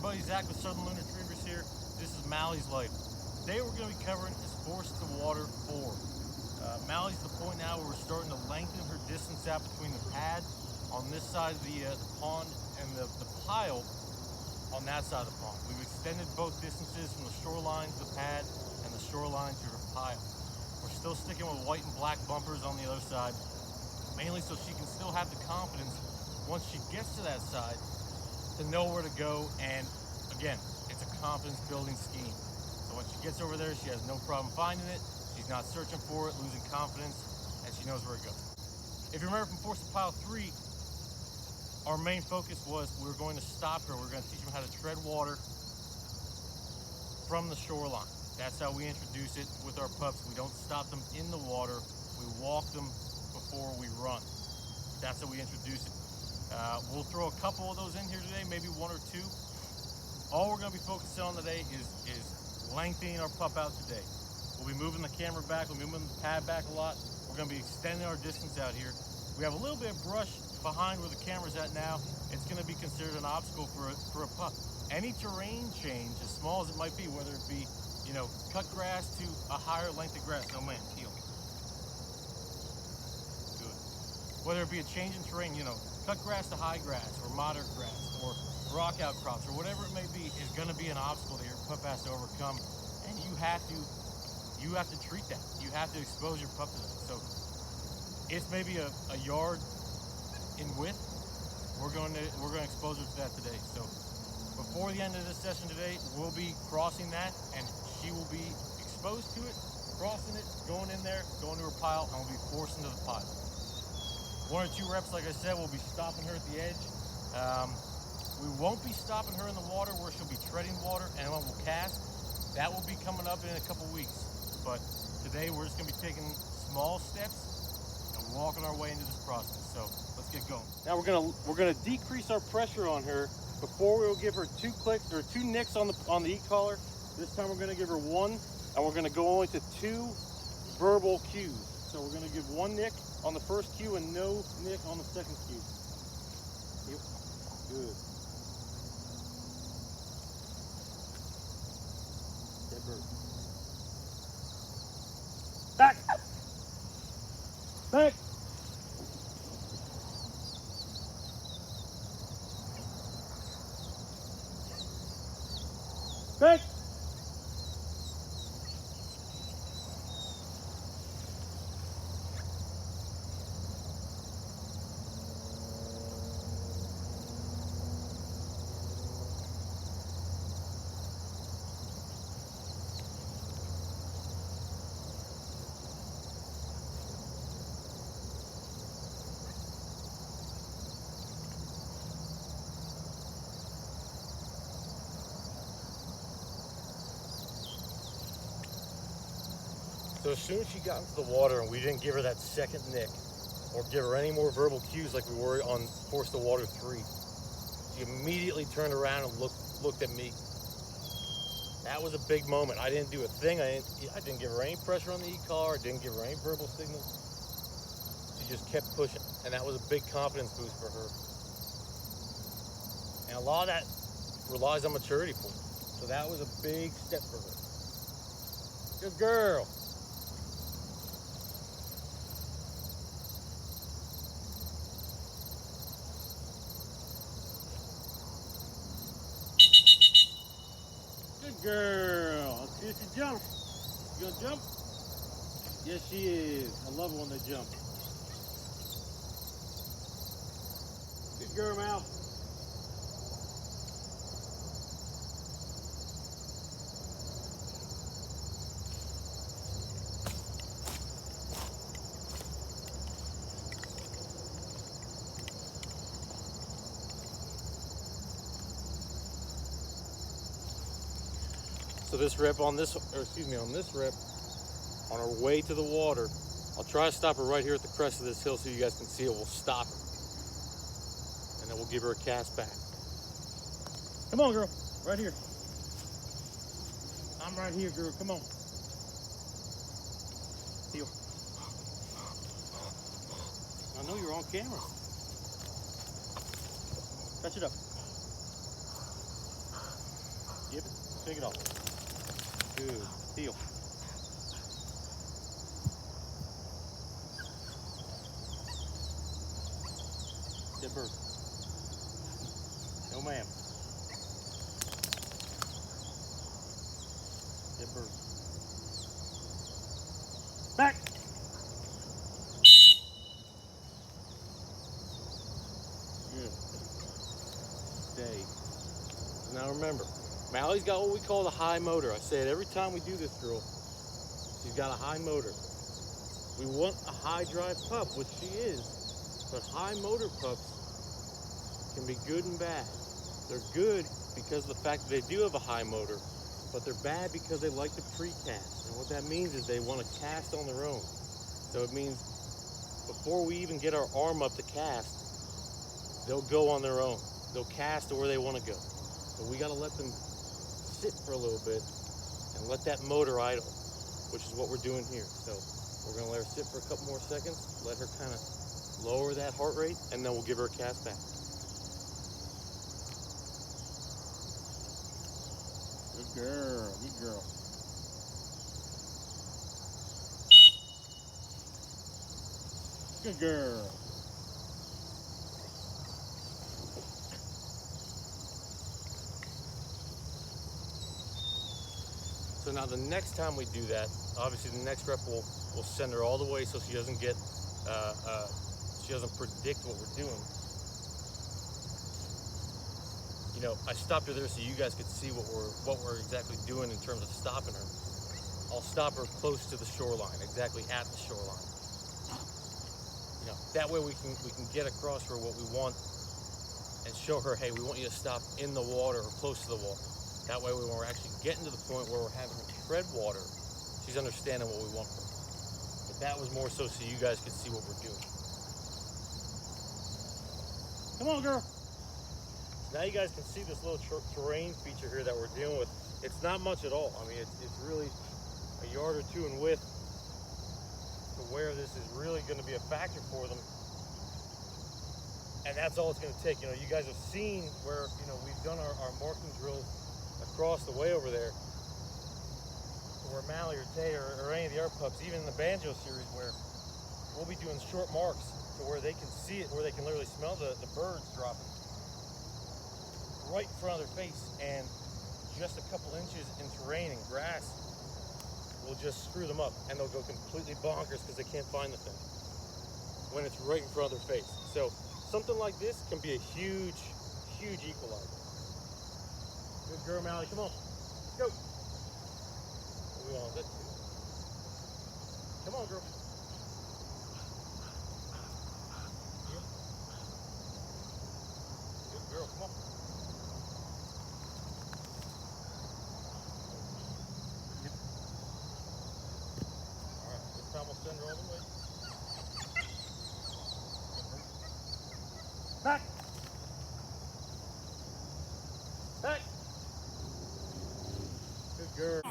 everybody, Zach with Southern Loon Retrievers here. This is Mallie's life. Today we're going to be covering is forced to water 4. Mallie's the point now where we're starting to lengthen her distance out between the pad on this side of the pond and the pile on that side of the pond. We've extended both distances from the shoreline to the pad and the shoreline to her pile. We're still sticking with white and black bumpers on the other side, mainly so she can still have the confidence once she gets to that side to know where to go. And again, it's a confidence building scheme. So when she gets over there, she has no problem finding it. She's not searching for it, losing confidence, and she knows where to go. If you remember from Force to Pile 3, our main focus was we were going to stop her. We were going to teach them how to tread water from the shoreline. That's how we introduce it with our pups. We don't stop them in the water. We walk them before we run. That's how we introduce it. We'll throw a couple of those in here today, maybe 1 or 2. All we're going to be focusing on today is lengthening our pup out today. We'll be moving the camera back, we'll be moving the pad back a lot. We're going to be extending our distance out here. We have a little bit of brush behind where the camera's at now. It's going to be considered an obstacle for a pup. Any terrain change, as small as it might be, whether it be, you know, cut grass to a higher length of grass. Oh man, heel. Good. Whether it be a change in terrain, you know, cut grass to high grass or moderate grass or rock outcrops or whatever it may be, is going to be an obstacle that your pup has to overcome, and you have to treat that. You have to expose your pup to that. So it's maybe a yard in width. We're going to expose her to that today. So before the end of this session today, we'll be crossing that, and she will be exposed to it, crossing it, going in there, going to her pile, and we'll be forced into the pile. 1 or 2 reps, like I said, we'll be stopping her at the edge. We won't be stopping her in the water where she'll be treading water, and when we'll cast, that will be coming up in a couple weeks. But today we're just going to be taking small steps and walking our way into this process. So let's get going. Now we're gonna decrease our pressure on her. Before we will give her 2 clicks or 2 nicks on the e-collar. This time we're going to give her 1, and we're going to go only to 2 verbal cues. So we're going to give 1 nick on the first cue and no nick on the second cue. Yep. Good. Dead bird. Back! Back! Back! So as soon as she got into the water and we didn't give her that second nick or give her any more verbal cues like we were on Force to Water 3, she immediately turned around and looked at me. That was a big moment. I didn't do a thing. I didn't give her any pressure on the e-collar. I didn't give her any verbal signals. She just kept pushing, and that was a big confidence boost for her. And a lot of that relies on maturity for her. So that was a big step for her. Good girl. Good girl. Let's see if she jumps. You gonna jump? Yes, she is. I love it when they jump. Good girl, Mal. So this rep on this rep, on our way to the water, I'll try to stop her right here at the crest of this hill so you guys can see it. We'll stop her. And then we'll give her a cast back. Come on, girl. Right here. I'm right here, girl. Come on. Heel. I know you're on camera. Touch it up. Give it. Take it off. Good. Heel. Good bird. No ma'am. Good bird. Back. Good. Stay. Now remember, Mallie's got what we call the high motor. I say it every time we do this girl. She's got a high motor. We want a high drive pup, which she is, but high motor pups can be good and bad. They're good because of the fact that they do have a high motor, but they're bad because they like to pre-cast. And what that means is they want to cast on their own. So it means before we even get our arm up to cast, they'll go on their own. They'll cast to where they want to go. But we got to let them sit for a little bit and let that motor idle, which is what we're doing here. So we're going to let her sit for a couple more seconds, let her kind of lower that heart rate, and then we'll give her a cast back. Good girl, good girl. Good girl. So now the next time we do that, obviously the next rep we'll send her all the way so she doesn't get, she doesn't predict what we're doing. You know, I stopped her there so you guys could see what we're exactly doing in terms of stopping her. I'll stop her close to the shoreline, exactly at the shoreline. You know, that way we can get across her what we want and show her, hey, we want you to stop in the water or close to the water. That way when we're actually getting to the point where we're having her tread water, she's understanding what we want from her. But that was more so you guys could see what we're doing. Come on, girl. Now you guys can see this little terrain feature here that we're dealing with. It's not much at all. I mean, it's really a yard or two in width to where this is really going to be a factor for them. And that's all it's going to take. You know, you guys have seen where, you know, we've done our marking drills across the way over there, where Mallie or Tay or any of the other pups, even in the Banjo series, where we'll be doing short marks to where they can see it, where they can literally smell the birds dropping right in front of their face, and just a couple inches in terrain and grass will just screw them up, and they'll go completely bonkers because they can't find the thing when it's right in front of their face. So something like this can be a huge equalizer. Good girl, Mallie. Come on. Let's go. We on that too. Come on, girl. Yeah. Good girl. Come on. Yep. All right. This time we'll send her all the way. Back. Back. Good girl.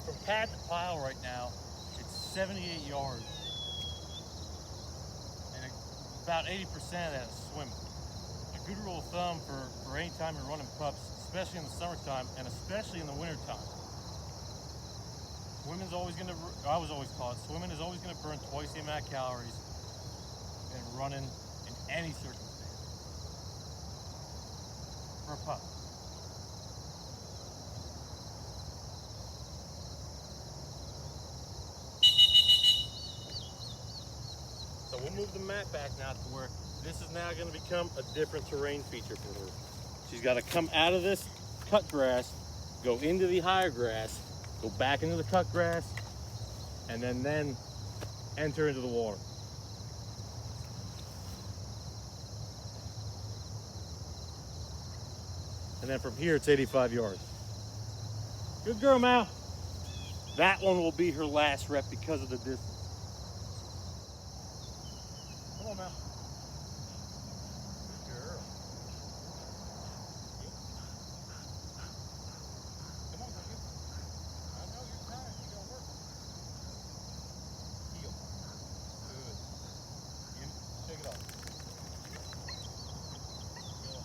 From pad to pile right now, it's 78 yards. And about 80% of that is swimming. A good rule of thumb for any time you're running pups, especially in the summertime and especially in the wintertime, swimming's always going to, I was always taught, swimming is always going to burn twice the amount of calories than running in any circumstance for a pup. So we'll move the mat back now to where this is now going to become a different terrain feature for her. She's got to come out of this cut grass, go into the higher grass, go back into the cut grass, and then enter into the water. And then from here, it's 85 yards. Good girl, Mal. That one will be her last rep because of the distance. Come on, Mal. Shake it off. Heel up.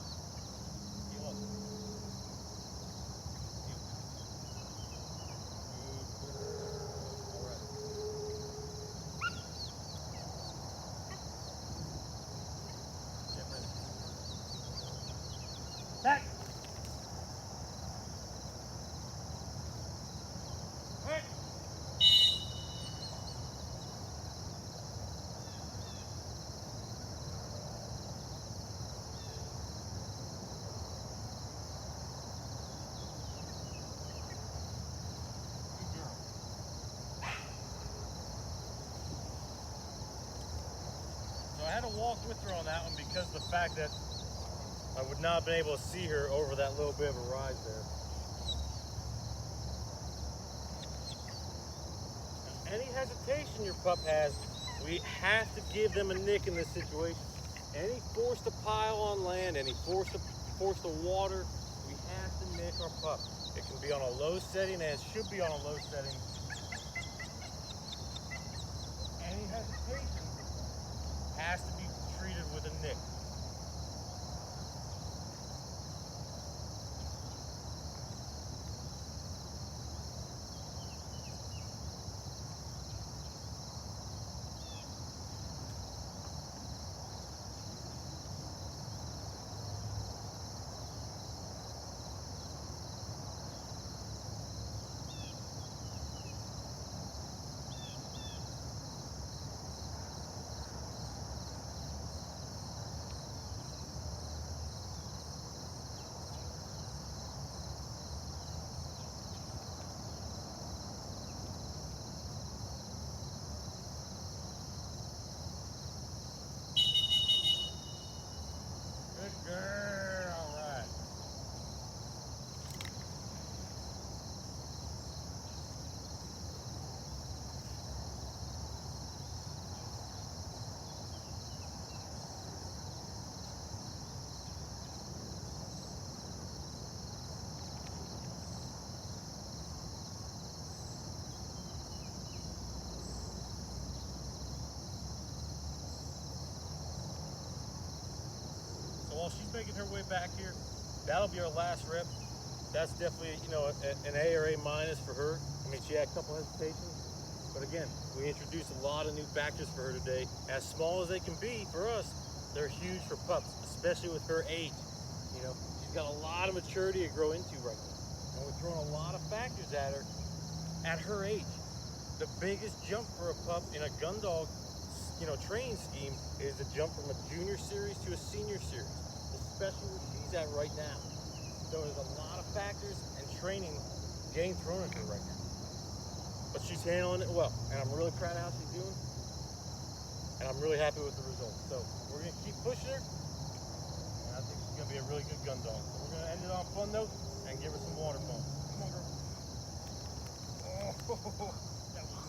Heel up. Heel. Good girl. All right. Jump in. Back. Right. Good girl. So I had to walk with her on that one because of the fact that I would not have been able to see her over that little bit of a rise there. Any hesitation your pup has, we have to give them a nick in this situation. Any force to pile on land, any force to water, we have to nick our pup. It can be on a low setting, and it should be on a low setting. Any hesitation has to be treated with a nick. Good girl, all right. So while she's making her way back here, that'll be our last rep. That's definitely, you know, an A or A minus for her. I mean, she had a couple hesitations, but again, we introduced a lot of new factors for her today. As small as they can be for us, they're huge for pups, especially with her age. You know, she's got a lot of maturity to grow into right now, and we're throwing a lot of factors at her at her age. The biggest jump for a pup in a gun dog, you know, training scheme is the jump from a junior series to a senior series, especially where she's at right now. So there's a lot of factors and training getting thrown at her right now. But she's handling it well, and I'm really proud of how she's doing, and I'm really happy with the results. So we're gonna keep pushing her, and I think she's gonna be a really good gun dog. So we're gonna end it on a fun note and give her some water foam. Come on, girl. Oh, that was...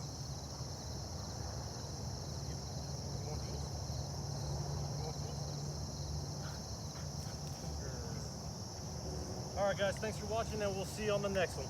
You want these? You want these? All right, guys, thanks for watching, and we'll see you on the next one.